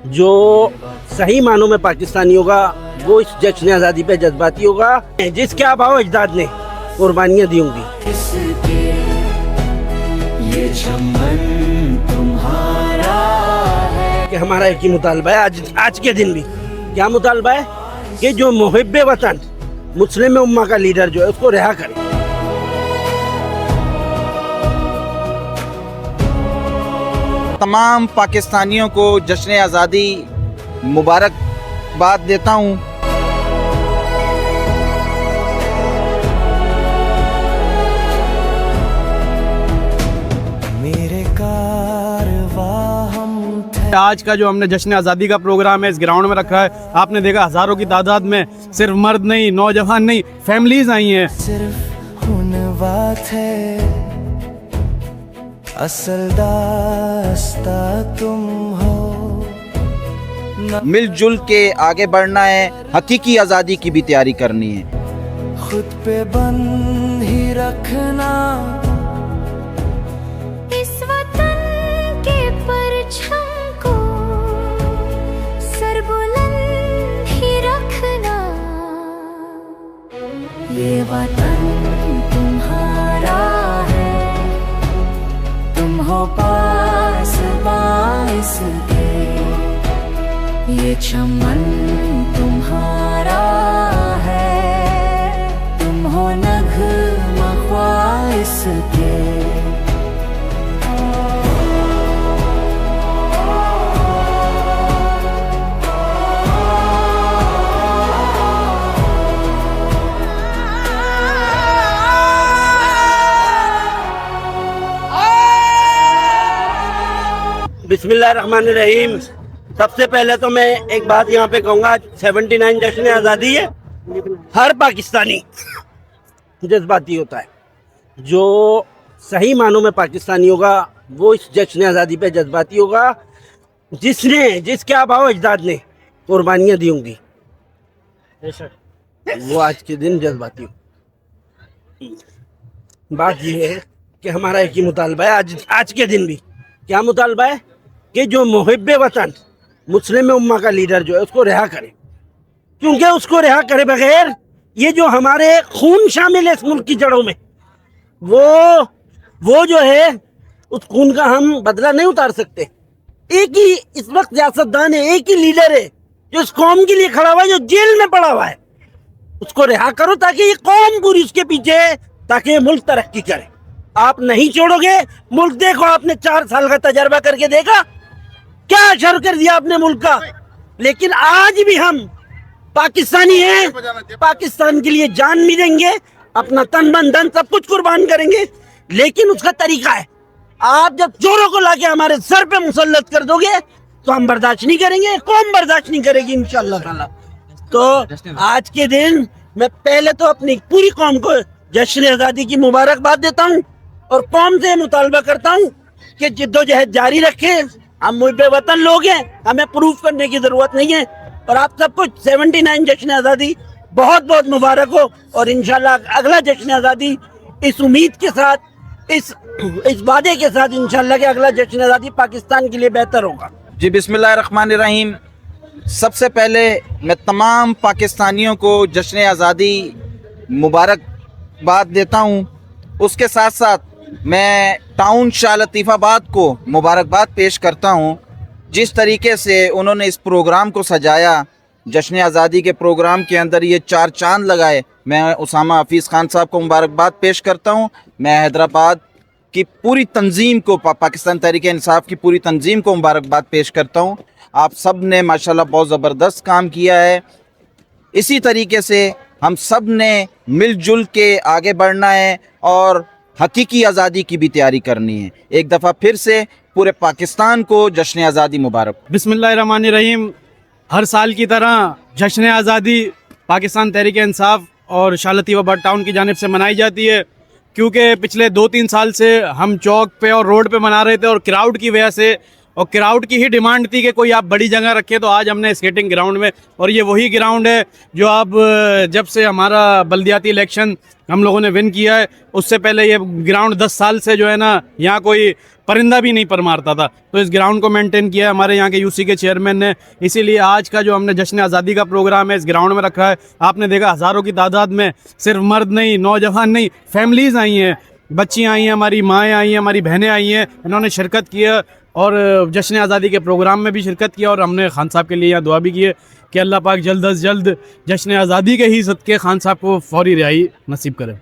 जो सही मानों में पाकिस्तानी होगा वो इस जश्न आज़ादी पे जज्बाती होगा। जिसके आबाओ अजदाद ने कुर्बानियाँ दी होंगी। कि हमारा एक ही मुतालबा है आज के दिन भी। क्या मुतालबा है? कि जो मुहिब्बे वतन मुस्लिम उम्मा का लीडर जो है उसको रिहा करें। तमाम पाकिस्तानियों को जश्न आज़ादी मुबारकबाद देता हूँ। आज का जो हमने जश्न आज़ादी का प्रोग्राम है इस ग्राउंड में रखा है, आपने देखा हज़ारों की तादाद में सिर्फ मर्द नहीं, नौजवान नहीं, फैमिलीज आई हैं। सिर्फ हुन बात है, असल दास्ता तुम हो। मिलजुल के आगे बढ़ना है, हकीकी आज़ादी की भी तैयारी करनी है। खुद पे बंद ही रखना, इस वतन के परचम को सरबुलंद ही रखना। ये वतन तुम्हारा है, तुम हो पास बाइस के। ये चमन तुम्हारा है, तुम हो नग़्मा ख्वाइस के। बिस्मिल्लाहिर्रहमानिर्रहीम। सबसे पहले तो मैं एक बात यहाँ पे कहूँगा, 79 जश्न आज़ादी है। हर पाकिस्तानी जज्बाती होता है। जो सही मानों में पाकिस्तानी होगा वो इस जश्न आज़ादी पे जज्बाती होगा। जिसके आबाओ अजदाद ने कुर्बानियाँ दी होंगी वो आज के दिन जज्बाती हो। बात ये है कि हमारा एक ही मुतालबा है आज के दिन भी। क्या मुतालबा है? कि जो मुहिब्बे वतन मुस्लिम उम्मा का लीडर जो है उसको रिहा करें। क्योंकि उसको रिहा करे बगैर ये जो हमारे खून शामिल है इस मुल्क की जड़ों में, वो जो है उस खून का हम बदला नहीं उतार सकते। एक ही इस वक्त सियासतदान है, एक ही लीडर है जो इस कौम के लिए खड़ा हुआ है, जो जेल में पड़ा हुआ है। उसको रिहा करो ताकि ये कौम पूरी उसके पीछे है, ताकि ये मुल्क तरक्की करे। आप नहीं छोड़ोगे मुल्क। देखो, आपने 4 साल का तजर्बा करके देखा क्या असर कर दिया आपने मुल्क का। लेकिन आज भी हम पाकिस्तानी हैं, पाकिस्तान के लिए जान भी देंगे, अपना तन मन धन सब कुछ कुर्बान करेंगे। लेकिन उसका तरीका है। आप जब चोरों को लाके हमारे सर पे मुसल्लत कर दोगे तो हम बर्दाश्त नहीं करेंगे, कौम बर्दाश्त नहीं करेगी इंशाअल्लाह ताला। तो आज के दिन मैं पहले तो अपनी पूरी कौम को जश्न आज़ादी की मुबारकबाद देता हूँ और कौम से मुतालबा करता हूँ कि जिद्दोजहद जारी रखें। हम मुहिब्बे वतन लोग हैं, हमें प्रूफ करने की जरूरत नहीं है। और आप सबको 79 जश्न आज़ादी बहुत बहुत मुबारक हो। और इंशाल्लाह अगला जश्न आज़ादी इस उम्मीद के साथ, इस वादे के साथ इंशाल्लाह कि अगला जश्न आज़ादी पाकिस्तान के लिए बेहतर होगा। जी, बिस्मिल्लाहिर्रहमानिर्रहीम। सबसे पहले मैं तमाम पाकिस्तानियों को जश्न आज़ादी मुबारकबाद देता हूँ। उसके साथ साथ मैं टाउन शाह लतीफ़ाबाद को मुबारकबाद पेश करता हूँ। जिस तरीके से उन्होंने इस प्रोग्राम को सजाया, जश्न आज़ादी के प्रोग्राम के अंदर ये 4 चांद लगाए, मैं उसामा हफीज़ खान साहब को मुबारकबाद पेश करता हूँ। मैं हैदराबाद की पूरी तंजीम को, पाकिस्तान तहरीक-ए-इंसाफ की पूरी तंजीम को मुबारकबाद पेश करता हूँ। आप सब ने माशाल्लाह बहुत ज़बरदस्त काम किया है। इसी तरीके से हम सब ने मिलजुल के आगे बढ़ना है और हकीकी आज़ादी की भी तैयारी करनी है। एक दफ़ा फिर से पूरे पाकिस्तान को जश्न आज़ादी मुबारक। बिस्मिल्लाहिर्रहमानिर्रहीम। हर साल की तरह जश्न आज़ादी पाकिस्तान तहरीक-ए-इंसाफ और शाह लतीफ़ाबाद टाउन की जानिब से मनाई जाती है। क्योंकि पिछले 2-3 साल से हम चौक पे और रोड पे मना रहे थे और क्राउड की वजह से और क्राउड की ही डिमांड थी कि कोई आप बड़ी जगह रखे, तो आज हमने स्केटिंग ग्राउंड में, और ये वही ग्राउंड है जो अब जब से हमारा बल्दियाती इलेक्शन हम लोगों ने विन किया है, उससे पहले ये ग्राउंड 10 साल से जो है ना यहाँ कोई परिंदा भी नहीं पर मारता था। तो इस ग्राउंड को मेंटेन किया है हमारे यहाँ के यूसी के चेयरमैन ने। इसीलिए आज का जो हमने जश्न आज़ादी का प्रोग्राम है इस ग्राउंड में रखा है। आपने देखा हज़ारों की तादाद में सिर्फ मर्द नहीं, नौजवान नहीं, फैमिलीज़ आई हैं, बच्चियाँ आई हैं, हमारी माएँ आई हैं, हमारी बहनें आई हैं, इन्होंने शिरकत किया और जश्न आज़ादी के प्रोग्राम में भी शिरकत किया। और हमने खान साहब के लिए यहाँ दुआ भी की है कि अल्लाह पाक जल्द अज जल्द जश्न आज़ादी के ही सदक़े खान साहब को फौरी रिहाई नसीब करे।